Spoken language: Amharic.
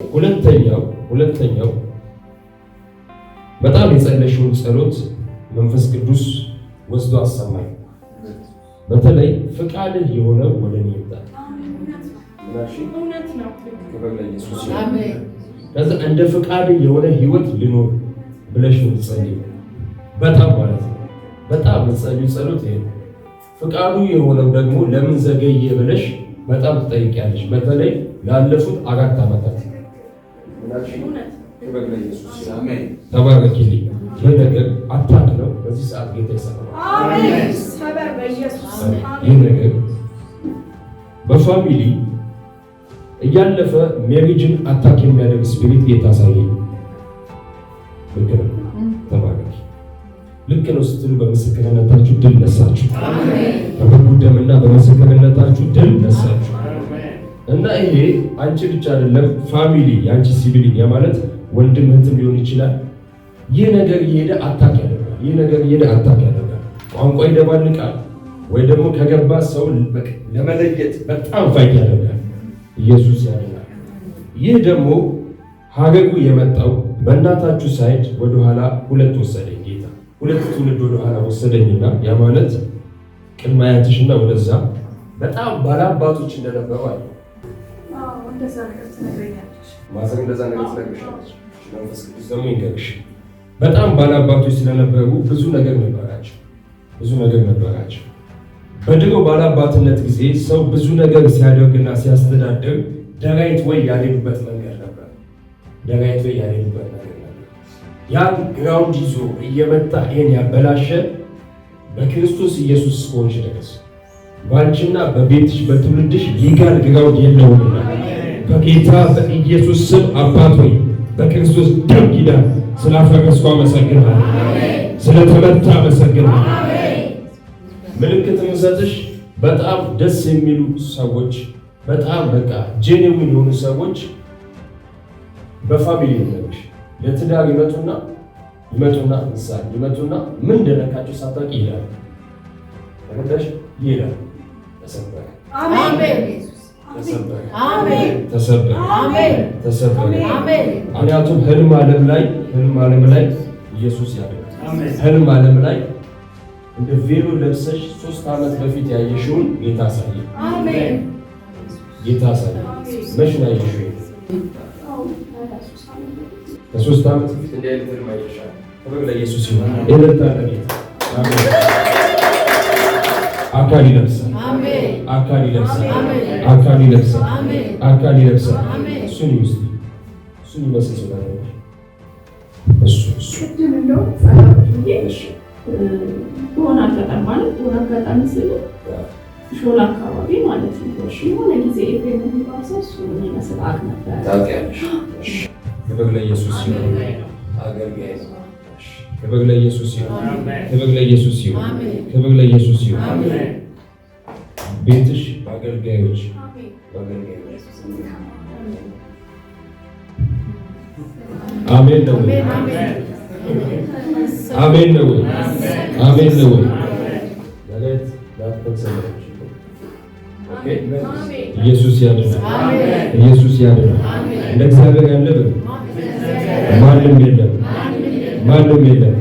ሁለተኛው በጣም የጸለሽውን ጸሎት መንፈስ ቅዱስ ወስዶ አሰማኝ። በተለይ ፍቃድህ የሆነው ወደ እኔ ይምጣ። እውነት ነው። ኢየሱስ አሜን። ከዛ እንደ ፍቃድህ የሆነ ህይወት ልኖር ብለሽ ጸልይ። በጣም ማለት ነው። በጣም ጸልዩ። ጸሎት ይሄ ፍቃዱ የሆነው ደግሞ ለምን ዘገየ ብለሽ በጣም ትጠይቂያለሽ። በተለይ ላለፉት 4 ዓመታት ተባረኪልኝ። ይህ ነገር አታክ ነው። በዚህ ሰዓት ጌታ ይሰራል። አሜን። ሰበር በኢየሱስ ስም። ይህ ነገር በፋሚሊ እያለፈ ሜሪጅን አታክ የሚያደርግ ስፒሪት ጌታ ሳይኝ ልክ ነው። ተባረኪ። ልክ ነው ስትሉ በምስክርነታችሁ ድል ነሳችሁ። አሜን። በጉደምና በምስክርነታችሁ ድል ነሳችሁ። እና ይሄ አንቺ ብቻ አይደለም ፋሚሊ ያንቺ ሲቪሊንግ ያ ማለት ወንድም እህትም ሊሆን ይችላል። ይህ ነገር እየሄደ አታክ ያደርጋል። ቋንቋ ይደባልቃል ወይ ደግሞ ከገባ ሰው ለመለየት በጣም ፋይት ያደርጋል። ኢየሱስ ያድናል። ይህ ደግሞ ሀገሩ የመጣው በእናታችሁ ሳይድ ወደኋላ 2 ወሰደኝ ጌታ 2 ትውልድ ወደኋላ ወሰደኝና ያ ማለት ቅድመ አያትሽና ወደዛ በጣም ባላባቶች እንደነበሩ አለ። እንደዛ ነገር ትነግረኛለሽ። ማዘር እንደዛ ነገር ትነግረሻለሽ። መንፈስ ቅዱስ ደግሞ ይንገርሽ። በጣም ባላባቶች ስለነበሩ ብዙ ነገር ነበራቸው። በድሮ ባላባትነት ጊዜ ሰው ብዙ ነገር ሲያደርግና ሲያስተዳድር ደራይት ወይ ያሌሉበት መንገድ ነበር። ያን ግራውንድ ይዞ እየመጣ ይሄን ያበላሸ በክርስቶስ ኢየሱስ እስከሆንሽ ድረስ ባንቺና በቤትሽ በትውልድሽ ሊጋል ግራውንድ የለውምና በጌታ በኢየሱስ ስም አባት ሆይ በክርስቶስ ደም ኪዳን ስላፈረስኩ አመሰግናለሁ። ስለተመታ አመሰግናለሁ። ምልክት የምሰጥሽ በጣም ደስ የሚሉ ሰዎች በጣም በቃ ጄኒውን የሆኑ ሰዎች በፋሚሊ ነሽ ለትዳር ይመጡና ምሳሌ ይመጡና ምን እንደነካቸው ሳታውቂ ይላል ተከታሽ ይላል ተሰበረ። አሜን። ተሰበረ። ምክንያቱም ህልም ዓለም ላይ ኢየሱስ ያደርጋል። ህልም ዓለም ላይ እንደ ቬሎ ለብሰሽ 3 ዓመት በፊት ያየሽውን ጌታ አሳየ። አሜን። ጌታ አሳየ። መች ነው ያየሽው? ከ3 ዓመት በፊት እንደ አይነት ህልም አይተሻል። ክብር ለኢየሱስ ይሁን። እልልታ ለጌታ። አሜን። አካል ይለብሳል። አሜን። አካል ይለብሳል። እሱን ይመስል ቅድም እንደው በሆነ አጋጣሚ ስል ሾላ አካባቢ ማለት ነው። የሆነ ጊዜ ኤፍሬም የሚባል ሰው እሱ የሚመስል አቅ ነበር። ታውቂያለሽ? ክብር ለኢየሱስ ይሁን። አገልጋይ ነው። ክብር ለኢየሱስ ይሁን። ቤትሽ በአገልጋዮች አሜን ነው። አሜን ነው። ኢየሱስ ያድናል። እንደ እግዚአብሔር ያለ ማንም የለም።